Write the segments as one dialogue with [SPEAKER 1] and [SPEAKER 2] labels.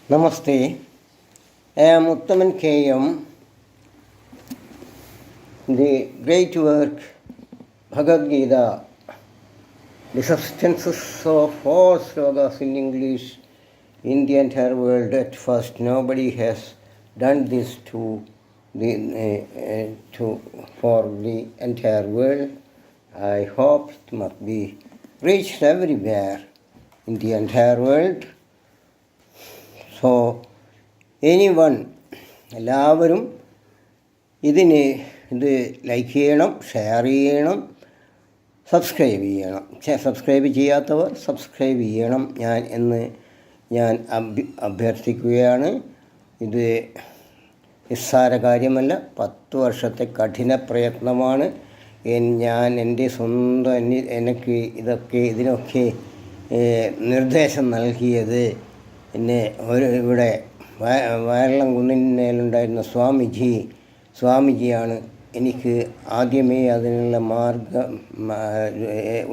[SPEAKER 1] Namaste. I am Uttaman K.M. The great work Bhagavad Gita, the substances of all slogas in English in the entire world. At first, nobody has done this for the entire world. I hope it must be reached everywhere in the entire world. So എല്ലാവരും ഇത് like ചെയ്യണം, share ചെയ്യണം, subscribe ചെയ്യണം. Subscribe ചെയ്യാത്തവർ subscribe ചെയ്യണം ഞാൻ അഭ്യർത്ഥിക്കുകയാണ്. ഇത് നിസ്സാര കാര്യമല്ല. 10 വർഷത്തെ കഠിന പ്രയത്നമാണ്. ഞാൻ എൻ്റെ സ്വന്തം എനിക്ക് ഇതിനൊക്കെ നിർദ്ദേശം നൽകിയത് എന്നെ ഇവിടെ വയറളം കുന്നിന്മേലുണ്ടായിരുന്ന സ്വാമിജിയാണ് എനിക്ക് ആദ്യമേ അതിനുള്ള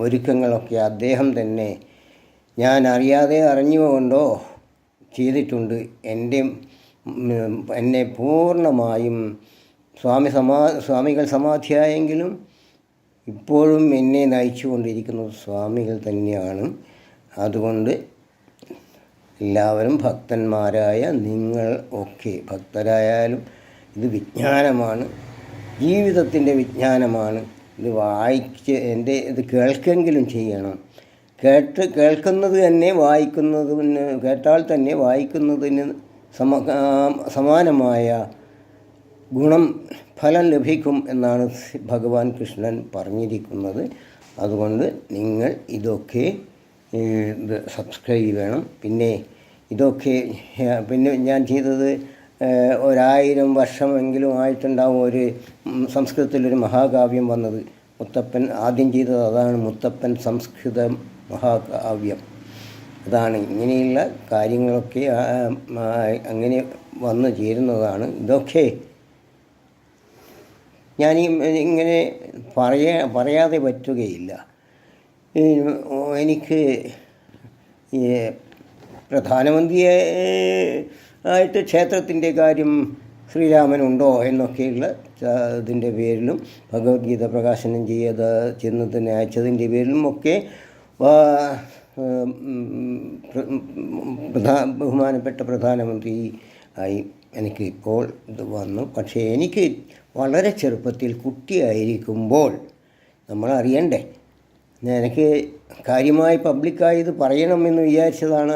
[SPEAKER 1] ഒരുക്കങ്ങളൊക്കെ അദ്ദേഹം തന്നെ ഞാൻ അറിയാതെ അറിഞ്ഞുകൊണ്ടോ ചെയ്തിട്ടുണ്ട്. എന്നെ പൂർണ്ണമായും സ്വാമികൾ സമാധിയായെങ്കിലും ഇപ്പോഴും എന്നെ നയിച്ചു കൊണ്ടിരിക്കുന്നത് സ്വാമികൾ തന്നെയാണ്. അതുകൊണ്ട് എല്ലാവരും ഭക്തന്മാരായ നിങ്ങൾ ഒക്കെ ഭക്തരായാലും ഇത് വിജ്ഞാനമാണ്, ജീവിതത്തിൻ്റെ വിജ്ഞാനമാണ്. ഇത് കേൾക്കെങ്കിലും ചെയ്യണം. കേൾക്കുന്നത് തന്നെ കേട്ടാൽ തന്നെ വായിക്കുന്നതിന് സമാനമായ ഫലം ലഭിക്കും എന്നാണ് ഭഗവാൻ കൃഷ്ണൻ പറഞ്ഞിരിക്കുന്നത്. അതുകൊണ്ട് നിങ്ങൾ ഇതൊക്കെ സബ്സ്ക്രൈബ് ചെയ്യണം. പിന്നെ ഞാൻ ചെയ്തത് 1000 വർഷമെങ്കിലും ആയിട്ടുണ്ടാവും ഒരു സംസ്കൃതത്തിലൊരു മഹാകാവ്യം വന്നത്. മുത്തപ്പൻ ആദ്യം ചെയ്തത് അതാണ്, മുത്തപ്പൻ സംസ്കൃത മഹാകാവ്യം. അതാണ് ഇങ്ങനെയുള്ള കാര്യങ്ങളൊക്കെ അങ്ങനെ വന്നു ചേരുന്നതാണ്. ഇതൊക്കെ ഞാൻ ഇങ്ങനെ പറയാതെ പറ്റുകയില്ല. എനിക്ക് പ്രധാനമന്ത്രിയെ ആയിട്ട് ക്ഷേത്രത്തിൻ്റെ കാര്യം ശ്രീരാമനുണ്ടോ എന്നൊക്കെയുള്ള ഇതിൻ്റെ പേരിലും ഭഗവത്ഗീത പ്രകാശനം ചെന്നതിനെ അയച്ചതിൻ്റെ പേരിലും ഒക്കെ ബഹുമാനപ്പെട്ട പ്രധാനമന്ത്രി ആയി എനിക്ക് ഇപ്പോൾ ഇത് വന്നു. പക്ഷേ എനിക്ക് വളരെ ചെറുപ്പത്തിൽ കുട്ടിയായിരിക്കുമ്പോൾ നമ്മൾ എനിക്ക് കാര്യമായി പബ്ലിക്കായി ഇത് പറയണമെന്ന് വിചാരിച്ചതാണ്.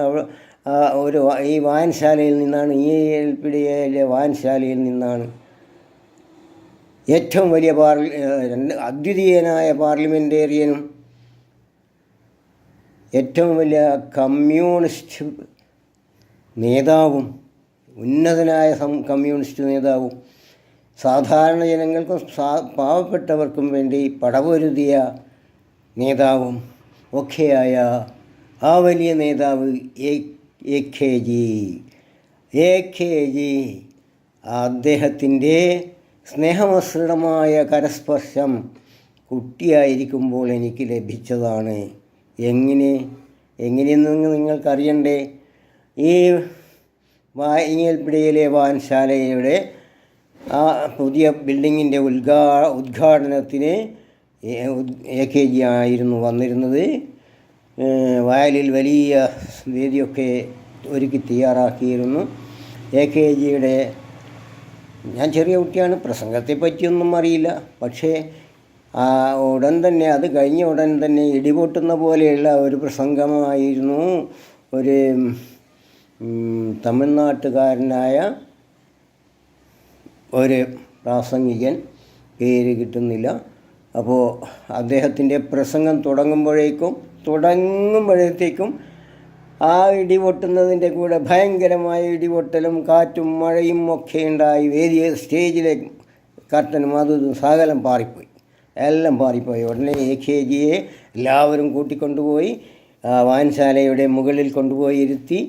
[SPEAKER 1] ഈ വായനശാലയിൽ നിന്നാണ്, EILPDയിലെ വായനശാലയിൽ നിന്നാണ് ഏറ്റവും വലിയ അദ്വിതീയനായ പാർലമെൻറ്റേറിയനും ഏറ്റവും വലിയ കമ്മ്യൂണിസ്റ്റ് നേതാവും ഉന്നതനായ കമ്മ്യൂണിസ്റ്റ് നേതാവും സാധാരണ ജനങ്ങൾക്കും പാവപ്പെട്ടവർക്കും വേണ്ടി പടപൊരുതിയ നേതാവും ഒക്കെയായ ആ വലിയ നേതാവ് AKG അദ്ദേഹത്തിൻ്റെ സ്നേഹമസൃണമായ കരസ്പർശം കുട്ടിയായിരിക്കുമ്പോൾ എനിക്ക് ലഭിച്ചതാണ്. എങ്ങനെയെന്ന് നിങ്ങൾക്കറിയണ്ടേ? ഈ EILPDയിലെ വായനശാലയുടെ ആ പുതിയ ബിൽഡിങ്ങിൻ്റെ ഉദ്ഘാടനത്തിന് AKG ആയിരുന്നു വന്നിരുന്നത്. വയലിൽ വലിയ വേദിയൊക്കെ ഒരുക്കി തയ്യാറാക്കിയിരുന്നു. AKGയുടെ ഞാൻ ചെറിയ കുട്ടിയാണ്, പ്രസംഗത്തെ പറ്റിയൊന്നും അറിയില്ല. പക്ഷേ അത് കഴിഞ്ഞ ഉടൻ തന്നെ ഇടിപൊട്ടുന്ന പോലെയുള്ള ഒരു പ്രസംഗമായിരുന്നു. ഒരു തമിഴ്നാട്ടുകാരനായ ഒരു പ്രാസംഗികൻ, പേര് കിട്ടുന്നില്ല. അപ്പോൾ അദ്ദേഹത്തിൻ്റെ പ്രസംഗം തുടങ്ങുമ്പോഴത്തേക്കും ആ ഇടിപൊട്ടുന്നതിൻ്റെ കൂടെ ഭയങ്കരമായ ഇടിപൊട്ടലും കാറ്റും മഴയും ഒക്കെ ഉണ്ടായി. സ്റ്റേജിലെ കർട്ടനും അതും സകലം എല്ലാം പാറിപ്പോയി. ഉടനെ AKGയെ എല്ലാവരും കൂട്ടിക്കൊണ്ടുപോയി വായനശാലയുടെ മുകളിൽ കൊണ്ടുപോയി ഇരുത്തി.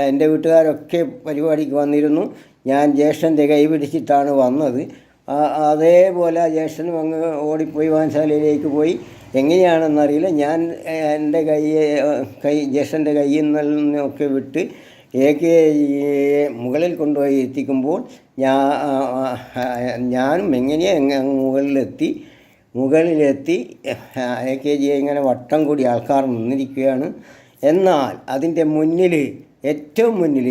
[SPEAKER 1] എൻ്റെ വീട്ടുകാരൊക്കെ പരിപാടിക്ക് വന്നിരുന്നു. ഞാൻ ജ്യേഷ്ഠൻ്റെ കൈ പിടിച്ചിട്ടാണ് വന്നത്. അതേപോലെ ജ്യേഷ്ഠനും അങ്ങ് ഓടിപ്പോയി വായനശാലയിലേക്ക് പോയി. എങ്ങനെയാണെന്നറിയില്ല, ഞാൻ എൻ്റെ ജ്യേഷ്ഠൻ്റെ കയ്യിൽ നിന്നൊക്കെ വിട്ട് AKGയെ മുകളിൽ കൊണ്ടുപോയി എത്തിക്കുമ്പോൾ ഞാനും എങ്ങനെയാണ് മുകളിലെത്തി AKGയെ ഇങ്ങനെ വട്ടം കൂടി ആൾക്കാർ നിന്നിരിക്കുകയാണ്. എന്നാൽ അതിൻ്റെ മുന്നിൽ, ഏറ്റവും മുന്നിൽ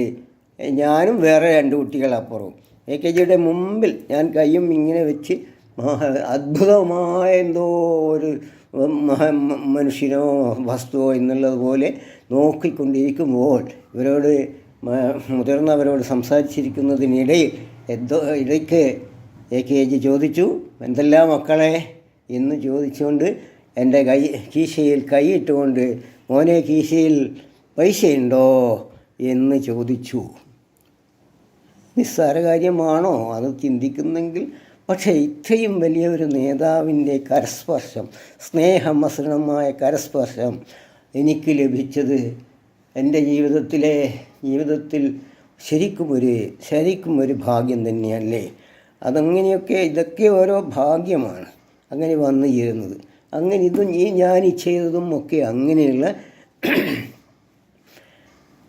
[SPEAKER 1] ഞാനും വേറെ 2 കുട്ടികളപ്പുറവും. AKGയുടെ മുമ്പിൽ ഞാൻ കയ്യും ഇങ്ങനെ വെച്ച് അദ്ഭുതമായ എന്തോ ഒരു മനുഷ്യനോ വസ്തുവോ എന്നുള്ളതുപോലെ നോക്കിക്കൊണ്ടിരിക്കുമ്പോൾ മുതിർന്നവരോട് സംസാരിച്ചിരിക്കുന്നതിനിടയിൽ ഇടയ്ക്ക് AKG ചോദിച്ചു, എന്തെല്ലാം മക്കളെ എന്ന് ചോദിച്ചുകൊണ്ട് എൻ്റെ കീശയിൽ കൈയിട്ടുകൊണ്ട്, മോനെ കീശയിൽ പൈസയുണ്ടോ എന്ന് ചോദിച്ചു. നിസ്സാര കാര്യമാണോ അത് ചിന്തിക്കുന്നെങ്കിൽ? പക്ഷേ ഇത്രയും വലിയ ഒരു നേതാവിൻ്റെ കരസ്പർശം, സ്നേഹമസൃണമായ കരസ്പർശം എനിക്ക് ലഭിച്ചത് എൻ്റെ ജീവിതത്തിൽ ശരിക്കും ഒരു ഭാഗ്യം തന്നെയല്ലേ. ഇതൊക്കെ ഓരോ ഭാഗ്യമാണ് അങ്ങനെ വന്നു ചേരുന്നത്. അങ്ങനെ ഞാൻ ചെയ്തതും ഒക്കെ അങ്ങനെയുള്ള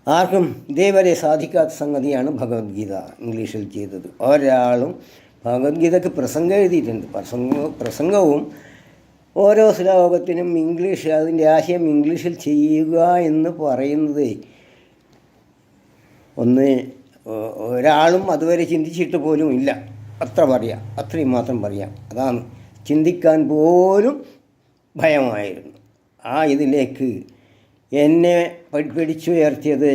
[SPEAKER 1] ആർക്കും ഇതേവരെ സാധിക്കാത്ത സംഗതിയാണ് ഭഗവത്ഗീത ഇംഗ്ലീഷിൽ ചെയ്തത്. ഒരാളും ഭഗവത്ഗീതയ്ക്ക് പ്രസംഗം എഴുതിയിട്ടുണ്ട്. പ്രസംഗവും ഓരോ ശ്ലോകത്തിനും അതിൻ്റെ ആശയം ഇംഗ്ലീഷിൽ ചെയ്യുക എന്ന് പറയുന്നത് ഒരാളും അതുവരെ ചിന്തിച്ചിട്ട് പോലും ഇല്ല. അത്രയും മാത്രം പറയാം. അതാണ്, ചിന്തിക്കാൻ പോലും ഭയമായിരുന്നു. ഇതിലേക്ക് എന്നെ പിടിച്ചുയർത്തിയത്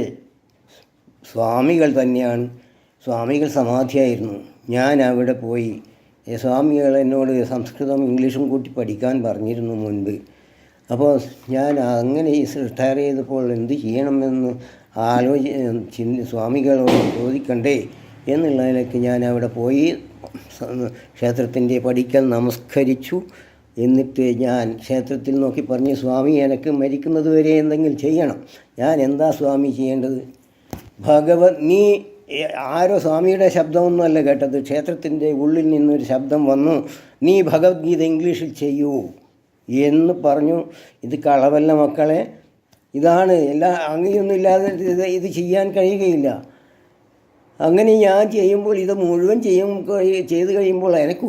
[SPEAKER 1] സ്വാമികൾ തന്നെയാണ്. സ്വാമികൾ സമാധിയായിരുന്നു. ഞാൻ അവിടെ പോയി. സ്വാമികൾ എന്നോട് സംസ്കൃതം ഇംഗ്ലീഷും കൂട്ടി പഠിക്കാൻ പറഞ്ഞിരുന്നു മുൻപ്. അപ്പോൾ ഞാൻ അങ്ങനെ റിട്ടയർ ചെയ്തപ്പോൾ എന്ത് ചെയ്യണമെന്ന് സ്വാമികളോട് ചോദിക്കണ്ടേ എന്നുള്ളതിലേക്ക് ഞാൻ അവിടെ പോയി ക്ഷേത്രത്തിൻ്റെ പടിക്കൽ നമസ്കരിച്ചു. എന്നിട്ട് ഞാൻ ക്ഷേത്രത്തിൽ നോക്കി പറഞ്ഞു, സ്വാമി എനിക്ക് മരിക്കുന്നത് വരെ എന്തെങ്കിലും ചെയ്യണം. ഞാൻ എന്താ സ്വാമി ചെയ്യേണ്ടത്? നീ ആരോ സ്വാമിയുടെ ശബ്ദമൊന്നുമല്ല കേട്ടത്, ക്ഷേത്രത്തിൻ്റെ ഉള്ളിൽ നിന്നൊരു ശബ്ദം വന്നു, നീ ഭഗവത്ഗീത ഇംഗ്ലീഷിൽ ചെയ്യൂ എന്ന് പറഞ്ഞു. ഇത് കളവല്ല മക്കളെ, ഇതാണ് അങ്ങനെയൊന്നും ഇല്ലാതെ ഇത് ചെയ്യാൻ കഴിയുകയില്ല. അങ്ങനെ ഞാൻ ചെയ്യുമ്പോൾ ഇത് മുഴുവൻ ചെയ്ത് കഴിയുമ്പോൾ എനിക്ക്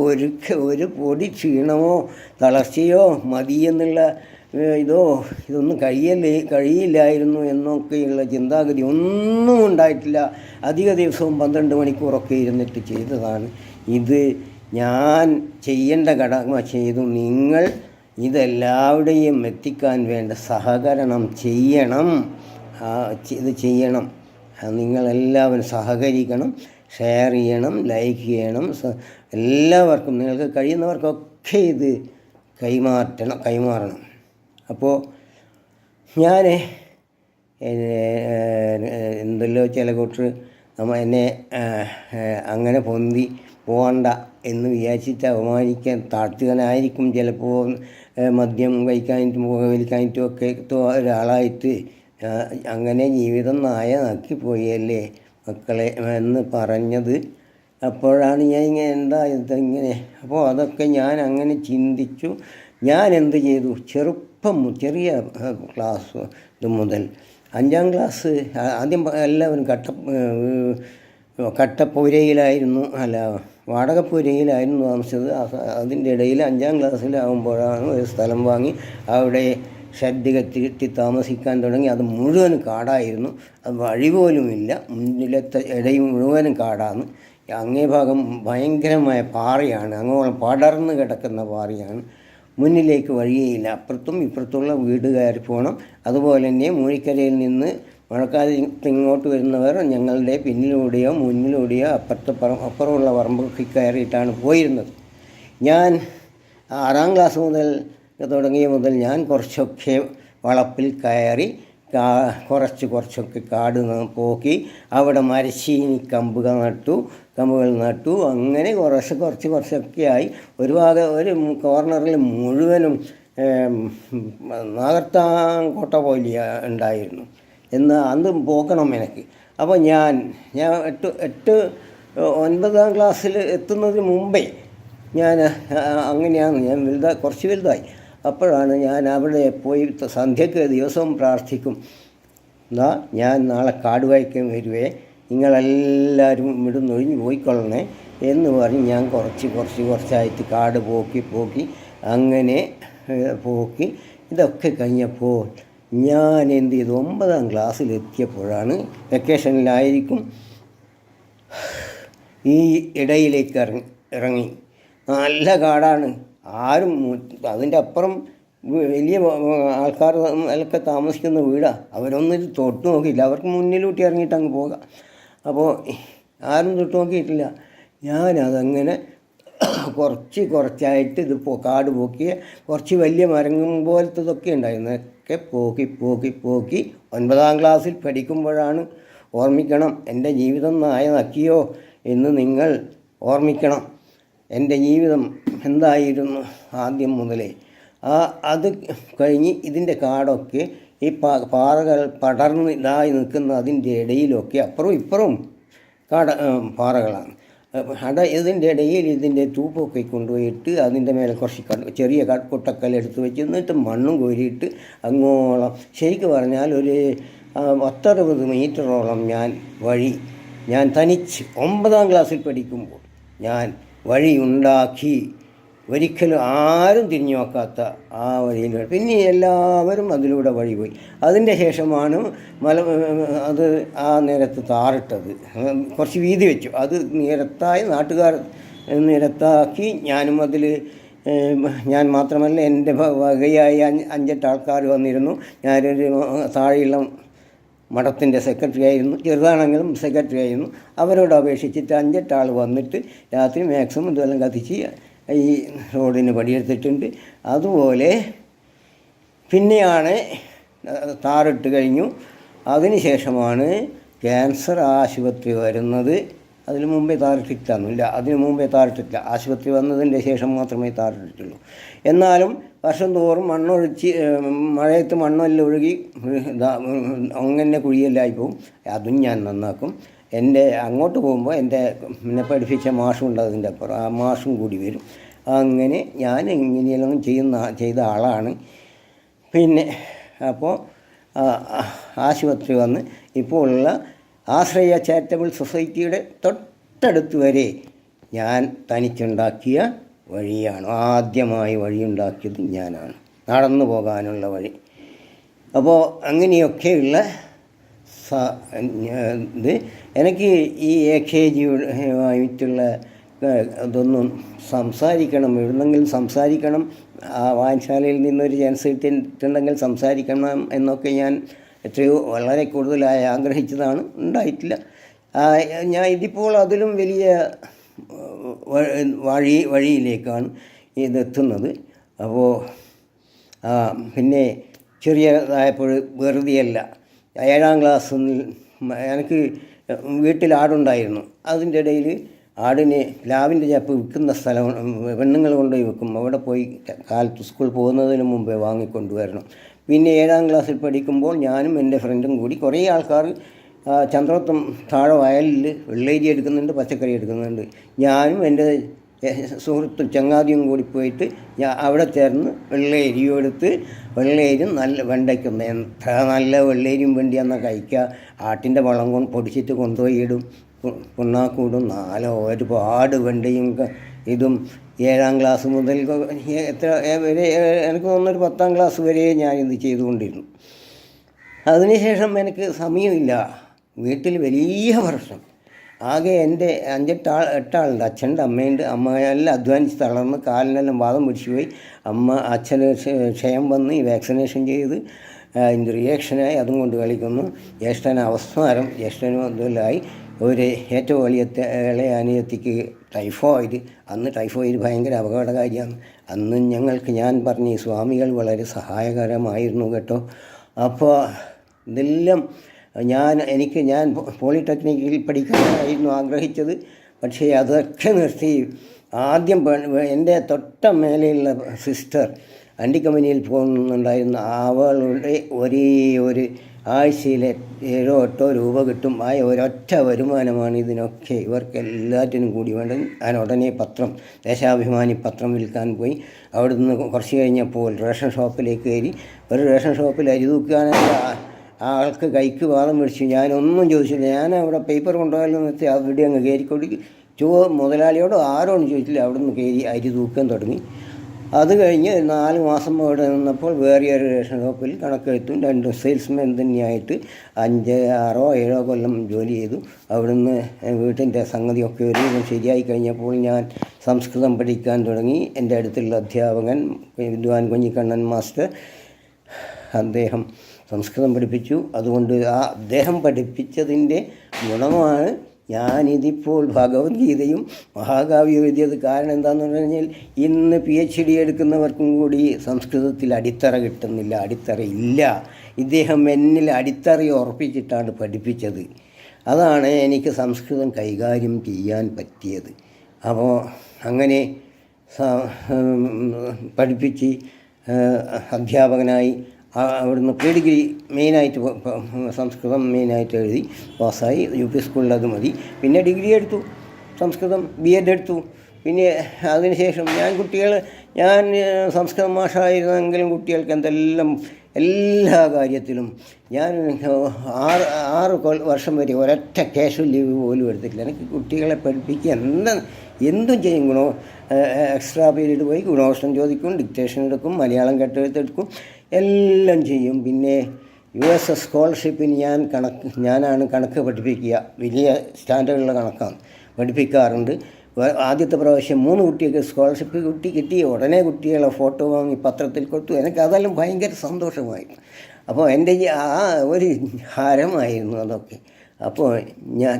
[SPEAKER 1] ഒരു പൊടി ക്ഷീണമോ തളർച്ചയോ മതിയെന്നുള്ള ഇതൊന്നും കഴിയില്ലായിരുന്നു എന്നൊക്കെയുള്ള ചിന്താഗതി ഒന്നും ഉണ്ടായിട്ടില്ല. അധിക ദിവസവും 12 മണിക്കൂറൊക്കെ ഇരുന്നിട്ട് ചെയ്തതാണ്. ഇത് ഞാൻ ചെയ്യേണ്ട കടമ ചെയ്തു. നിങ്ങൾ ഇതെല്ലാവരുടെയും എത്തിക്കാൻ വേണ്ട സഹകരണം ചെയ്യണം. ഇത് ചെയ്യണം. നിങ്ങളെല്ലാവരും സഹകരിക്കണം, ഷെയർ ചെയ്യണം, ലൈക്ക് ചെയ്യണം. എല്ലാവർക്കും, നിങ്ങൾക്ക് കഴിയുന്നവർക്കൊക്കെ ഇത് കൈമാറണം. അപ്പോൾ ഞാൻ എന്തല്ലോ ചില കൂട്ടർ എന്നെ അങ്ങനെ പൊന്തി പോകണ്ട എന്ന് വിചാരിച്ചിട്ട് താഴ്ത്തുകനായിരിക്കും. ചിലപ്പോൾ മദ്യം കഴിക്കാനായിട്ടും പുകവലിക്കാനായിട്ടും ഒക്കെ ഒരാളായിട്ട് അങ്ങനെ ജീവിതം നാക്കിപ്പോയല്ലേ മക്കളെ എന്ന് പറഞ്ഞത്. അപ്പോഴാണ് ഞാൻ ഇങ്ങനെ അപ്പോൾ അതൊക്കെ ഞാൻ അങ്ങനെ ചിന്തിച്ചു. ഞാൻ എന്ത് ചെയ്തു? ചെറിയ ക്ലാസ് മുതൽ 5ാം ക്ലാസ് ആദ്യം എല്ലാവരും കട്ടപ്പുരയിലായിരുന്നു, വാടകപ്പുരയിലായിരുന്നു താമസിച്ചത്. അതിൻ്റെ ഇടയിൽ 5ാം ക്ലാസ്സിലാകുമ്പോഴാണ് ഒരു സ്ഥലം വാങ്ങി അവിടെ ഷെഡ് കെട്ടി താമസിക്കാൻ തുടങ്ങി. അത് മുഴുവൻ കാടായിരുന്നു. അത് വഴി പോലുമില്ല. മുന്നിലത്തെ ഇടയും മുഴുവനും കാടാണ്. അങ്ങേ ഭാഗം ഭയങ്കരമായ പാറയാണ്. അങ്ങോളം പടർന്ന് കിടക്കുന്ന പാറയാണ്. മുന്നിലേക്ക് വഴിയേയില്ല. അപ്പുറത്തും ഇപ്പുറത്തുള്ള വീട് കയറി പോകണം. അതുപോലെ തന്നെ മൂഴിക്കരയിൽ നിന്ന് മഴക്കാലത്ത് ഇങ്ങോട്ട് വരുന്നവർ ഞങ്ങളുടെ പിന്നിലൂടെയോ മുന്നിലൂടെയോ അപ്പുറമുള്ള പറമ്പൊക്കെ കയറിയിട്ടാണ് പോയിരുന്നത്. ഞാൻ 6ാം ക്ലാസ് മുതൽ മുതൽ ഞാൻ കുറച്ചൊക്കെ വളപ്പിൽ കയറി കുറച്ചൊക്കെ കാട് പോക്കി അവിടെ മരച്ചീനി കമ്പുകൾ നട്ടു. അങ്ങനെ കുറച്ചൊക്കെ ആയി. ഒരു കോർണറിൽ മുഴുവനും നാഗർത്താൻകോട്ട പോലെ ഉണ്ടായിരുന്നു. അതും പോക്കണം എനിക്ക്. അപ്പോൾ ഞാൻ 9ാം ക്ലാസ്സിൽ എത്തുന്നതിന് മുമ്പേ അങ്ങനെയാണ് ഞാൻ കുറച്ച് വലുതായി. അപ്പോഴാണ് ഞാൻ അവിടെ പോയി സന്ധ്യയ്ക്ക് ദിവസവും പ്രാർത്ഥിക്കും. എന്നാ ഞാൻ നാളെ കാട് വായിക്കാൻ വരുവേ, നിങ്ങളെല്ലാവരും ഇവിടുന്ന് ഒഴിഞ്ഞ് പോയിക്കൊള്ളണേ എന്ന് പറഞ്ഞ് ഞാൻ കുറച്ചായിട്ട് കാട് പോക്കി അങ്ങനെ പോക്കി ഇതൊക്കെ കഴിഞ്ഞപ്പോൾ ഞാൻ എന്ത് ചെയ്തു, 9ാം ക്ലാസ്സിലെത്തിയപ്പോഴാണ്, വെക്കേഷനിലായിരിക്കും, ഈ ഇടയിലേക്ക് ഇറങ്ങി. നല്ല കാടാണ്, ആരും അതിൻ്റെ അപ്പുറം വലിയ ആൾക്കാർ അതിലൊക്കെ താമസിക്കുന്ന വീടാണ്. അവരൊന്നും ഇത് തൊട്ട് നോക്കിയില്ല, അവർക്ക് മുന്നിലൂട്ടി ഇറങ്ങിയിട്ട് അങ്ങ് പോകാം. അപ്പോൾ ആരും തൊട്ട് നോക്കിയിട്ടില്ല. ഞാനതങ്ങനെ കുറച്ചായിട്ട് ഇത് കാട് പോക്കിയ കുറച്ച് വലിയ മരങ്ങൾ പോലത്തതൊക്കെ ഉണ്ടായിരുന്നു. ഒക്കെ പോക്കി 9ാം ക്ലാസ്സിൽ പഠിക്കുമ്പോഴാണ് ഓർമ്മിക്കണം, എൻ്റെ ജീവിതം നായ നക്കിയോ എന്ന് നിങ്ങൾ ഓർമ്മിക്കണം. എൻ്റെ ജീവിതം എന്തായിരുന്നു ആദ്യം മുതലേ. അത് കഴിഞ്ഞ് ഇതിൻ്റെ കാടൊക്കെ ഈ പാറകൾ പടർന്ന് ഇതായി നിൽക്കുന്ന അതിൻ്റെ ഇടയിലൊക്കെ അപ്പുറവും ഇപ്പുറവും പാറകളാണ്. ഇതിൻ്റെ ഇടയിൽ ഇതിൻ്റെ തൂപ്പൊക്കെ കൊണ്ടുപോയിട്ട് അതിൻ്റെ മേലെ കുറച്ച് ചെറിയ കുട്ടക്കല്ലെടുത്ത് വെച്ച് എന്നിട്ട് മണ്ണും കോരിയിട്ട് അങ്ങോളം, ശരിക്കും പറഞ്ഞാൽ ഒരു 10-60 മീറ്ററോളം ഞാൻ തനിച്ച് 9ാം ക്ലാസ്സിൽ പഠിക്കുമ്പോൾ ഞാൻ വഴിയുണ്ടാക്കി. ഒരിക്കലും ആരും തിരിഞ്ഞു നോക്കാത്ത ആ വഴിയിൽ, പിന്നെ എല്ലാവരും അതിലൂടെ വഴി പോയി. അതിൻ്റെ ശേഷമാണ് അത് ആ നേരത്ത് താറിട്ടത്, കുറച്ച് വീതി വെച്ചു. അത് നാട്ടുകാർ നിരത്താക്കി. ഞാനും അതിൽ, ഞാൻ മാത്രമല്ല, എൻ്റെ വകയായി 5-8 ആൾക്കാർ വന്നിരുന്നു. ഞാനൊരു താഴെയുള്ള മഠത്തിൻ്റെ സെക്രട്ടറി ആയിരുന്നു, ചെറുതാണെങ്കിലും സെക്രട്ടറി ആയിരുന്നു. അവരോട് അപേക്ഷിച്ചിട്ട് 5-8 ആൾ വന്നിട്ട് രാത്രി മാക്സിമം ഇതെല്ലാം കത്തിച്ച് ഈ റോഡിന് പടിയെടുത്തിട്ടുണ്ട്. അതുപോലെ പിന്നെയാണ് താറിട്ട് കഴിഞ്ഞു. അതിന് ശേഷമാണ് ക്യാൻസർ ആശുപത്രി വരുന്നത്. അതിന് മുമ്പേ താറിട്ടിട്ടൊന്നുമില്ല, ആശുപത്രി വന്നതിൻ്റെ ശേഷം മാത്രമേ താറിട്ടിട്ടുള്ളൂ. എന്നാലും വർഷം തോറും മണ്ണൊഴിച്ച്, മഴയത്ത് മണ്ണെല്ലാം ഒഴുകി അങ്ങനെ കുഴിയെല്ലായിപ്പോവും. അതും ഞാൻ നന്നാക്കും. അങ്ങോട്ട് പോകുമ്പോൾ എന്നെ പഠിപ്പിച്ച മാഷുണ്ട്, അതിൻ്റെ അപ്പുറം ആ മാഷും കൂടി വരും. അങ്ങനെ ഞാൻ ഇങ്ങനെയെല്ലാം ചെയ്ത ആളാണ്. പിന്നെ അപ്പോൾ ആശുപത്രി വന്ന് ഇപ്പോൾ ഉള്ള ആശ്രയ ചാരിറ്റബിൾ സൊസൈറ്റിയുടെ തൊട്ടടുത്ത് വരെ ഞാൻ തനിച്ചുണ്ടാക്കിയ വഴിയാണ്. ആദ്യമായി വഴിയുണ്ടാക്കിയത് ഞാനാണ്, നടന്നു പോകാനുള്ള വഴി. അപ്പോൾ അങ്ങനെയൊക്കെയുള്ള ഇത് എനിക്ക് ഈ AKG-യുമായിട്ടുള്ള ഇതൊന്നും സംസാരിക്കണം, എവിടുന്നെങ്കിലും സംസാരിക്കണം, ആ വായനശാലയിൽ നിന്നൊരു ചാൻസ് കിട്ടിയിട്ടുണ്ടെങ്കിൽ സംസാരിക്കണം എന്നൊക്കെ ഞാൻ എത്രയോ വളരെ കൂടുതലായി ആഗ്രഹിച്ചതാണ്. ഉണ്ടായിട്ടില്ല. ഞാൻ ഇതിപ്പോൾ അതിലും വലിയ വഴിയിലേക്കാണ് ഇതെത്തുന്നത്. അപ്പോൾ പിന്നെ ചെറിയതായപ്പോൾ വെറുതെയല്ല, 7ാം ക്ലാസ്സിൽ എനിക്ക് വീട്ടിൽ ആടുണ്ടായിരുന്നു. അതിൻ്റെ ഇടയിൽ ആടിനെ പ്ലാവിൻ്റെ ചപ്പ് വിൽക്കുന്ന സ്ഥലം പെണ്ണുങ്ങൾ കൊണ്ടുപോയി വെക്കും. അവിടെ പോയി കാലത്ത് സ്കൂൾ പോകുന്നതിന് മുമ്പേ വാങ്ങിക്കൊണ്ടുവരണം. പിന്നെ 7ാം ക്ലാസ്സിൽ പഠിക്കുമ്പോൾ ഞാനും എൻ്റെ ഫ്രണ്ടും കൂടി കുറേ ആൾക്കാർ ചന്ദ്രോത്തം താഴെ വയലിൽ വെള്ളേരി എടുക്കുന്നുണ്ട്, പച്ചക്കറി എടുക്കുന്നുണ്ട്. ഞാനും എൻ്റെ സുഹൃത്തും ചങ്ങാതിയും കൂടി പോയിട്ട് അവിടെ ചേർന്ന് വെള്ളേരിയും എടുത്ത്, വെള്ളേരിയും നല്ല വെണ്ടയ്ക്കും, എത്ര നല്ല വെള്ളേരിയും വെണ്ടിയാന്നാൽ കഴിക്കുക. ആട്ടിൻ്റെ വളം പൊടിച്ചിട്ട് കൊണ്ടുപോയി ഇടും, പുണ്ണാക്കൂടും. ഒരുപാട് വെണ്ടയും ഇതും 7ാം ക്ലാസ് മുതൽ എത്ര വരെ, എനിക്ക് തോന്നുന്നൊരു 10ാം ക്ലാസ് വരെ ഞാനിത് ചെയ്തുകൊണ്ടിരുന്നു. അതിനുശേഷം എനിക്ക് സമയമില്ല. വീട്ടിൽ വലിയ പ്രശ്നം. ആകെ എൻ്റെ 8 ആളുണ്ട്. അച്ഛൻ്റെ അമ്മയുണ്ട്. അമ്മ എല്ലാം അധ്വാനിച്ച് തളർന്ന് കാലിനെല്ലാം വാദം പിടിച്ചു പോയി. അച്ഛന് ക്ഷയം വന്ന് വാക്സിനേഷൻ ചെയ്ത് അതിൻ്റെ റിയാക്ഷനായി അതും കൊണ്ട് കളിക്കുന്നു. ജ്യേഷ്ഠന് അവസ്മാരം, ജ്യേഷ്ഠനും അതുപോലായി. ഏറ്റവും വലിയ ഇളയ അനിയത്തിക്ക് ടൈഫോയിഡ്. അന്ന് ടൈഫോയിഡ് ഭയങ്കര അപകടകാരിയാണ്. അന്ന് ഞാൻ പറഞ്ഞ ഈ സ്വാമികൾ വളരെ സഹായകരമായിരുന്നു കേട്ടോ. അപ്പോൾ ഇതെല്ലാം ഞാൻ പോളിടെക്നിക്കിൽ പഠിക്കാനായിരുന്നു ആഗ്രഹിച്ചത്. പക്ഷേ അതൊക്കെ നിർത്തി. ആദ്യം എൻ്റെ തൊട്ട മേലെയുള്ള സിസ്റ്റർ അണ്ടിക്കമ്പനിയിൽ പോകുന്നുണ്ടായിരുന്ന അവളുടെ ഒരേ ആഴ്ചയിലെ 7-8 രൂപ കിട്ടും. ആ ഒരൊറ്റ വരുമാനമാണ് ഇതിനൊക്കെ ഇവർക്ക് എല്ലാറ്റിനും കൂടി വേണ്ടത്. ഞാൻ ഉടനെ ദേശാഭിമാനി പത്രം വിൽക്കാൻ പോയി. അവിടെ നിന്ന് കുറച്ച് കഴിഞ്ഞപ്പോൾ റേഷൻ ഷോപ്പിലേക്ക് കയറി. ഒരു റേഷൻ ഷോപ്പിൽ അരി തൂക്കാനുള്ള ആൾക്ക് കൈക്ക് വാദം പിടിച്ചു. ഞാനൊന്നും ചോദിച്ചില്ല. ഞാൻ അവിടെ പേപ്പർ കൊണ്ടുപോയാലെന്ന് വെച്ചാൽ അവിടെ അങ്ങ് കയറിക്കൊടി മുതലാളിയോടോ ആരോടും ചോദിച്ചില്ല. അവിടെ നിന്ന് കയറി അരി തൂക്കാൻ തുടങ്ങി. അത് കഴിഞ്ഞ് 4 മാസം അവിടെ നിന്നപ്പോൾ വേറെ ഒരു റേഷൻ ഷോപ്പിൽ കണക്കെടുത്തും 2 സെയിൽസ്മാൻ തന്നെയായിട്ട് 5, 6, 7 കൊല്ലം ജോലി ചെയ്തു. അവിടുന്ന് വീട്ടിൻ്റെ സംഗതിയൊക്കെ ഒരു ശരിയായി കഴിഞ്ഞപ്പോൾ ഞാൻ സംസ്കൃതം പഠിക്കാൻ തുടങ്ങി. എൻ്റെ അടുത്തുള്ള അധ്യാപകൻ വിദ്വാൻ കുഞ്ഞിക്കണ്ണൻ മാസ്റ്റർ, അദ്ദേഹം സംസ്കൃതം പഠിപ്പിച്ചു. അതുകൊണ്ട് അദ്ദേഹം പഠിപ്പിച്ചതിൻ്റെ ഗുണമാണ് ഞാനിതിപ്പോൾ ഭഗവത്ഗീതയും മഹാകാവ്യവും എഴുതിയത്. കാരണം എന്താണെന്ന് പറഞ്ഞാൽ ഇന്ന് PhD എടുക്കുന്നവർക്കും കൂടി സംസ്കൃതത്തിൽ അടിത്തറ കിട്ടുന്നില്ല, അടിത്തറയില്ല. ഇദ്ദേഹം എന്നിൽ അടിത്തറ ഉറപ്പിച്ചിട്ടാണ് പഠിപ്പിച്ചത്. അതാണ് എനിക്ക് സംസ്കൃതം കൈകാര്യം ചെയ്യാൻ പറ്റിയത്. അപ്പോൾ അങ്ങനെ പഠിപ്പിച്ച് അധ്യാപകനായി അവിടുന്ന് പ്രീ ഡിഗ്രി മെയിനായിട്ട് സംസ്കൃതം മെയിനായിട്ട് എഴുതി പാസ്സായി. UP സ്കൂളിൽ അത് മതി. പിന്നെ ഡിഗ്രി എടുത്തു, സംസ്കൃതം BEd എടുത്തു. പിന്നെ അതിനുശേഷം ഞാൻ സംസ്കൃതം മാഷായിരുന്നെങ്കിലും കുട്ടികൾക്ക് എല്ലാ കാര്യത്തിലും ഞാൻ 6 വർഷം വരെ ഒരൊറ്റ ക്യാഷ്വൽ ലീവ് പോലും എടുത്തിട്ടില്ല. എനിക്ക് കുട്ടികളെ പഠിപ്പിക്കുക എന്തും ചെയ്യും. എക്സ്ട്രാ പീരീഡ് പോയി ഗുണദോഷം ചോദിക്കും, ഡിക്റ്റേഷൻ എടുക്കും, മലയാളം കെട്ടെഴുത്തെടുക്കും, എല്ലാം ചെയ്യും. പിന്നെ USS സ്കോളർഷിപ്പിന് ഞാനാണ് കണക്ക് പഠിപ്പിക്കുക. വലിയ സ്റ്റാൻഡേർഡുള്ള കണക്കാണ് പഠിപ്പിക്കാറുണ്ട്. ആദ്യത്തെ പ്രാവശ്യം 3 കുട്ടികൾക്ക് സ്കോളർഷിപ്പ് കിട്ടി. ഉടനെ കുട്ടികളെ ഫോട്ടോ വാങ്ങി പത്രത്തിൽ കൊടുത്തു. എനിക്ക് അതെല്ലാം ഭയങ്കര സന്തോഷമായിരുന്നു. അപ്പോൾ എൻ്റെ ഒരു ഹരമായിരുന്നു അതൊക്കെ. അപ്പോൾ ഞാൻ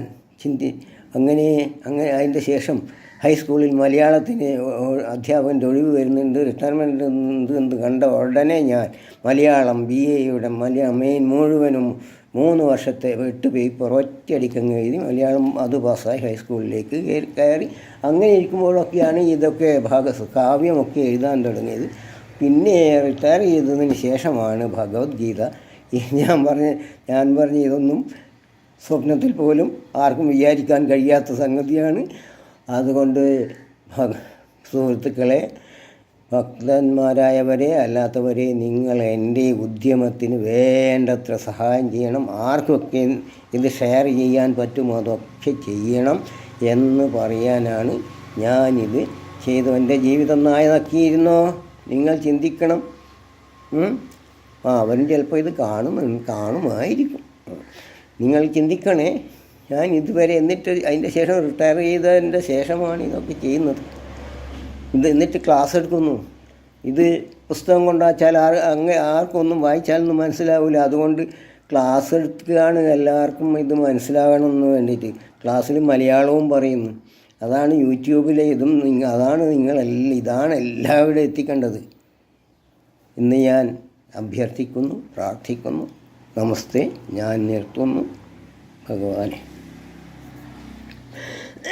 [SPEAKER 1] അങ്ങനെ അതിൻ്റെ ശേഷം ഹൈസ്കൂളിൽ മലയാളത്തിന് അധ്യാപകൻ്റെ ഒഴിവ് വരുന്നുണ്ട്, റിട്ടയർമെൻറ്റ് എന്ത് കണ്ട ഉടനെ ഞാൻ മലയാളം BAയുടെ മെയിൻ മുഴുവനും 3 വർഷത്തെ 8 പേപ്പർ ഒറ്റയടിക്കങ്ങ് എഴുതി മലയാളം അത് പാസ്സായി ഹൈസ്കൂളിലേക്ക് കയറി. അങ്ങനെ ഇരിക്കുമ്പോഴൊക്കെയാണ് ഇതൊക്കെ കാവ്യമൊക്കെ എഴുതാൻ തുടങ്ങിയത്. പിന്നെ റിട്ടയർ ചെയ്തതിന് ശേഷമാണ് ഭഗവത്ഗീത. ഞാൻ പറഞ്ഞ ഇതൊന്നും സ്വപ്നത്തിൽ പോലും ആർക്കും വിചാരിക്കാൻ കഴിയാത്ത സംഗതിയാണ്. അതുകൊണ്ട് സുഹൃത്തുക്കളെ, ഭക്തന്മാരായവരെ അല്ലാത്തവരെ, നിങ്ങൾ എൻ്റെ ഉദ്യമത്തിന് വേണ്ടത്ര സഹായം ചെയ്യണം. ആർക്കൊക്കെ ഇത് ഷെയർ ചെയ്യാൻ പറ്റുമോ അതൊക്കെ ചെയ്യണം എന്ന് പറയാനാണ് ഞാനിത് ചെയ്തു. എൻ്റെ ജീവിതം നായതാക്കിയിരുന്നോ നിങ്ങൾ ചിന്തിക്കണം. അവരും ചിലപ്പോൾ ഇത് കാണുമായിരിക്കും. നിങ്ങൾ ചിന്തിക്കണേ. ഞാൻ ഇതുവരെ അതിൻ്റെ ശേഷം റിട്ടയർ ചെയ്തതിൻ്റെ ശേഷമാണ് ഇതൊക്കെ ചെയ്യുന്നത്. എന്നിട്ട് ക്ലാസ് എടുക്കുന്നു. ഇത് പുസ്തകം കൊണ്ടുവച്ചാൽ ആർക്കൊന്നും വായിച്ചാലൊന്നും മനസ്സിലാവില്ല. അതുകൊണ്ട് ക്ലാസ് എടുക്കുകയാണ് എല്ലാവർക്കും ഇത് മനസ്സിലാകണമെന്ന് വേണ്ടിയിട്ട്. ക്ലാസ്സിൽ മലയാളവും പറയുന്നു. അതാണ് യൂട്യൂബിലെ ഇതാണ് എല്ലാവരും എത്തിക്കേണ്ടത് എന്ന് ഞാൻ അഭ്യർത്ഥിക്കുന്നു, പ്രാർത്ഥിക്കുന്നു. നമസ്തേ. ഞാൻ നിർത്തുന്നു. ഭഗവാനെ.